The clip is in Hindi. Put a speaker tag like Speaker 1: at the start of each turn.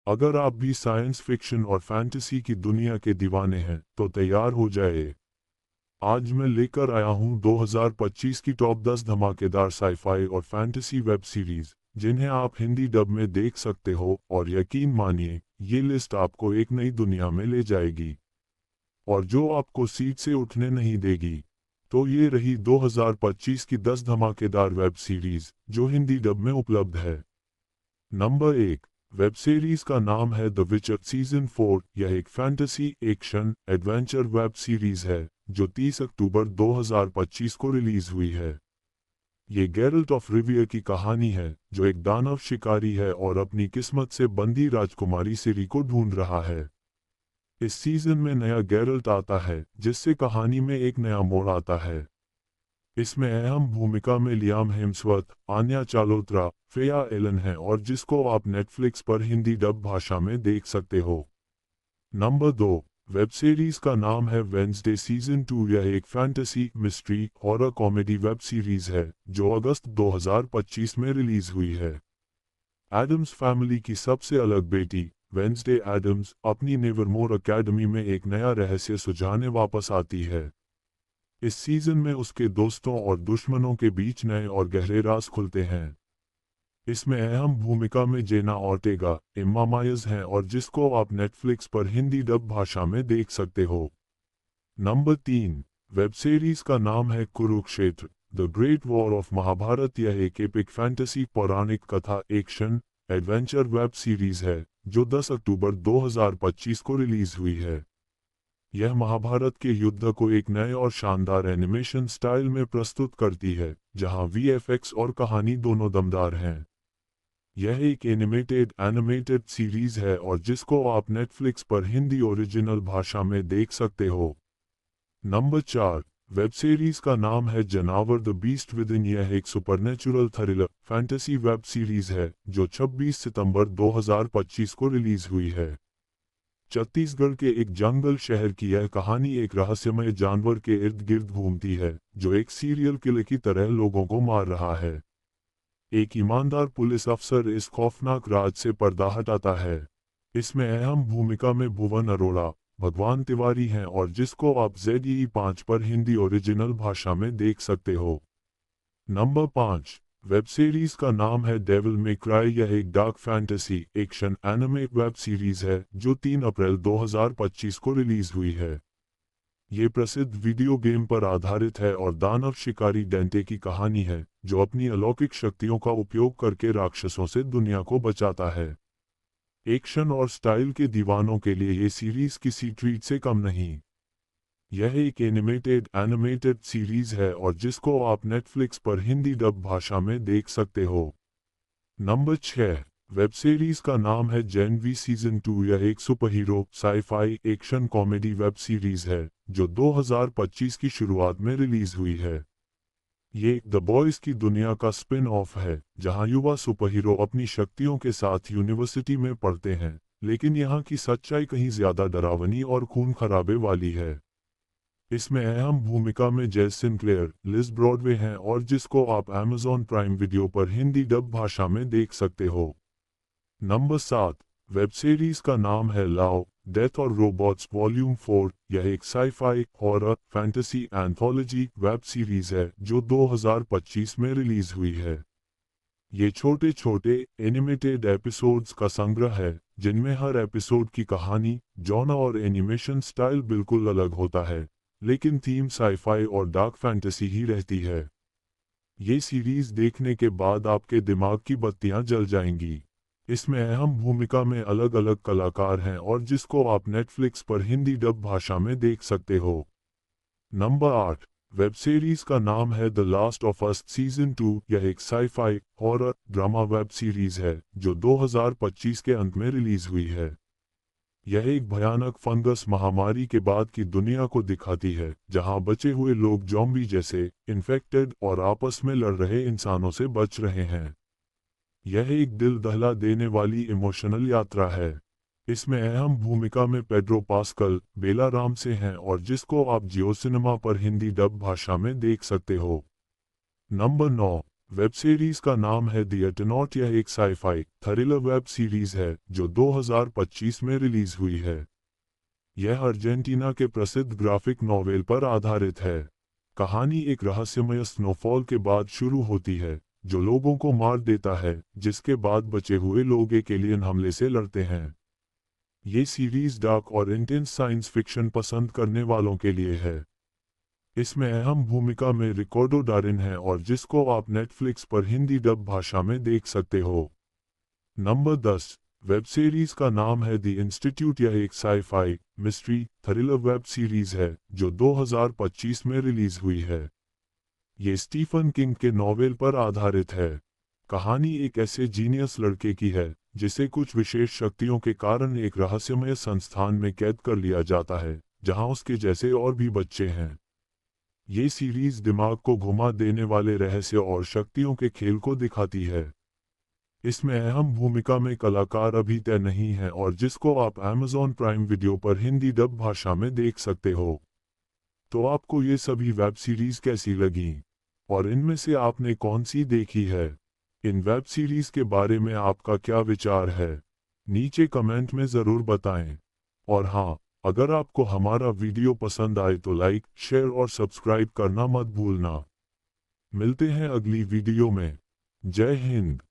Speaker 1: अगर आप भी साइंस फिक्शन और फैंटेसी की दुनिया के दीवाने हैं तो तैयार हो जाए। आज मैं लेकर आया हूं 2025 की टॉप 10 धमाकेदार साईफाई और फैंटेसी वेब सीरीज जिन्हें आप हिंदी डब में देख सकते हो, और यकीन मानिए ये लिस्ट आपको एक नई दुनिया में ले जाएगी और जो आपको सीट से उठने नहीं देगी। तो ये रही 2025 की 10 धमाकेदार वेब सीरीज जो हिंदी डब में उपलब्ध है। नंबर 1। वेब सीरीज का नाम है द विचर सीजन 4। यह एक fantasy action adventure web series है जो 30 अक्टूबर 2025 को रिलीज हुई है। ये गेरल्ट ऑफ रिवियर की कहानी है जो एक दानव शिकारी है और अपनी किस्मत से बंधी राजकुमारी सिरी को ढूंढ रहा है। इस सीजन में नया गेरल्ट आता है जिससे कहानी में एक नया मोड़ आता है। इसमें अहम भूमिका में Liam Hemsworth, Anya Chalotra, Freya Allan है और जिसको आप नेटफ्लिक्स पर हिंदी डब भाषा में देख सकते हो। नंबर 2। वेब सीरीज का नाम है वेंसडे सीजन 2। यह एक fantasy mystery horror comedy web series है जो अगस्त 2025 में रिलीज हुई है। एडम्स फैमिली की सबसे अलग बेटी वेंसडे एडम्स अपनी नेवरमोर अकेडमी में एक नया रहस्य सुलझाने वापस आती है। इस सीजन में उसके दोस्तों और दुश्मनों के बीच नए और गहरे राज खुलते हैं। इसमें अहम भूमिका में जेना ऑर्टेगा, एम्मा मायर्स हैं और जिसको आप नेटफ्लिक्स पर हिंदी डब भाषा में देख सकते हो। नंबर 3। वेब सीरीज का नाम है Kurukshetra the great war of Mahabharat. यह एक एपिक फैंटेसी पौराणिक कथा एक्शन एडवेंचर वेब सीरीज है जो 10 अक्टूबर 2025 को रिलीज हुई है। यह महाभारत के युद्ध को एक नए और शानदार एनिमेशन स्टाइल में प्रस्तुत करती है जहां वीएफएक्स और कहानी दोनों दमदार हैं। यह एक एनिमेटेड सीरीज है और जिसको आप नेटफ्लिक्स पर हिंदी ओरिजिनल भाषा में देख सकते हो। नंबर 4। वेब सीरीज का नाम है जनावर द बीस्ट विदिन। यह एक supernatural thriller fantasy web series है जो 26 सितंबर 2025 को रिलीज हुई है। छत्तीसगढ़ के एक जंगल शहर की यह कहानी एक रहस्यमय जानवर के इर्द गिर्द घूमती है जो एक सीरियल किलर की तरह लोगों को मार रहा है। एक ईमानदार पुलिस अफसर इस खौफनाक राज से पर्दा हटाता है। इसमें अहम भूमिका में भुवन अरोड़ा, भगवान तिवारी हैं और जिसको आप ZEE5 पर हिंदी ओरिजिनल भाषा में देख सकते हो। नंबर 5। वेब सीरीज का नाम है डेविल मे क्राई। यह एक dark fantasy action anime web series है जो 3 अप्रैल 2025 को रिलीज हुई है। ये प्रसिद्ध वीडियो गेम पर आधारित है और दानव शिकारी डेंटे की कहानी है जो अपनी अलौकिक शक्तियों का उपयोग करके राक्षसों से दुनिया को बचाता है। एक्शन और स्टाइल के दीवानों के लिए ये सीरीज किसी ट्रीट से कम नहीं। यह एक एनिमेटेड सीरीज है और जिसको आप नेटफ्लिक्स पर हिंदी डब भाषा में देख सकते हो। नंबर 6। वेब सीरीज का नाम है जेन वी सीजन 2। यह एक super hero scifi action comedy web series है जो 2025 की शुरुआत में रिलीज हुई है। ये द बॉयज की दुनिया का स्पिन ऑफ है जहां युवा सुपर हीरो अपनी शक्तियों के साथ यूनिवर्सिटी में पढ़ते हैं, लेकिन यहाँ की सच्चाई कहीं ज्यादा डरावनी और खून खराबे वाली है। इसमें अहम भूमिका में जेस सिंक्लेयर, लिज ब्रॉडवे हैं और जिसको आप Amazon प्राइम वीडियो पर हिंदी डब भाषा में देख सकते हो। नंबर 7। वेब सीरीज का नाम है लाओ डेथ और रोबोट्स वॉल्यूम 4। यह एक scifi horror fantasy anthology web series है जो 2025 में रिलीज हुई है। ये छोटे छोटे एनिमेटेड एपिसोड्स का संग्रह है जिनमें हर एपिसोड की कहानी, जॉनर और एनिमेशन स्टाइल बिल्कुल अलग होता है, लेकिन थीम साईफाई और डार्क फैंटेसी ही रहती है। ये सीरीज देखने के बाद आपके दिमाग की बत्तियां जल जाएंगी। इसमें अहम भूमिका में अलग अलग कलाकार हैं और जिसको आप नेटफ्लिक्स पर हिंदी डब भाषा में देख सकते हो। नंबर 8। वेब सीरीज का नाम है the last of us season 2। यह एक scifi horror drama web series है जो 2025 के अंत में रिलीज हुई है। यह एक भयानक फंगस महामारी के बाद की दुनिया को दिखाती है जहां बचे हुए लोग ज़ॉम्बी जैसे इन्फेक्टेड और आपस में लड़ रहे इंसानों से बच रहे हैं। यह एक दिल दहला देने वाली इमोशनल यात्रा है। इसमें अहम भूमिका में पेड्रो पास्कल, बेला रामसे हैं और जिसको आप जियो सिनेमा पर हिंदी डब भाषा में देख सकते हो। नंबर 9। वेब सीरीज का नाम है द एटनॉट। यह एक साईफाई थ्रिलर वेब सीरीज है जो 2025 में रिलीज हुई है। यह अर्जेंटीना के प्रसिद्ध ग्राफिक नॉवेल पर आधारित है। कहानी एक रहस्यमय स्नोफॉल के बाद शुरू होती है जो लोगों को मार देता है, जिसके बाद बचे हुए लोग एक एलियन हमले से लड़ते हैं। ये सीरीज डार्क और इंटेंस साइंस फिक्शन पसंद करने वालों के लिए है। इसमें अहम भूमिका में रिकॉर्डो डारिन है और जिसको आप नेटफ्लिक्स पर हिंदी डब भाषा में देख सकते हो। नंबर 10 वेब सीरीज का नाम है द इंस्टीट्यूट। यह एक scifi mystery thriller web series है जो 2025 में रिलीज हुई है। ये स्टीफन किंग के नॉवेल पर आधारित है। कहानी एक ऐसे जीनियस लड़के की है जिसे कुछ विशेष शक्तियों के कारण एक रहस्यमय संस्थान में कैद कर लिया जाता है, जहां उसके जैसे और भी बच्चे हैं। ये सीरीज दिमाग को घुमा देने वाले रहस्य और शक्तियों के खेल को दिखाती है। इसमें अहम भूमिका में कलाकार अभी तय नहीं है और जिसको आप Amazon प्राइम वीडियो पर हिंदी डब भाषा में देख सकते हो। तो आपको ये सभी वेब सीरीज कैसी लगी और इनमें से आपने कौन सी देखी है? इन वेब सीरीज के बारे में आपका क्या विचार है? नीचे कमेंट में ज़रूर बताएं। और हाँ, अगर आपको हमारा वीडियो पसंद आए तो लाइक, शेयर और सब्सक्राइब करना मत भूलना। मिलते हैं अगली वीडियो में। जय हिंद।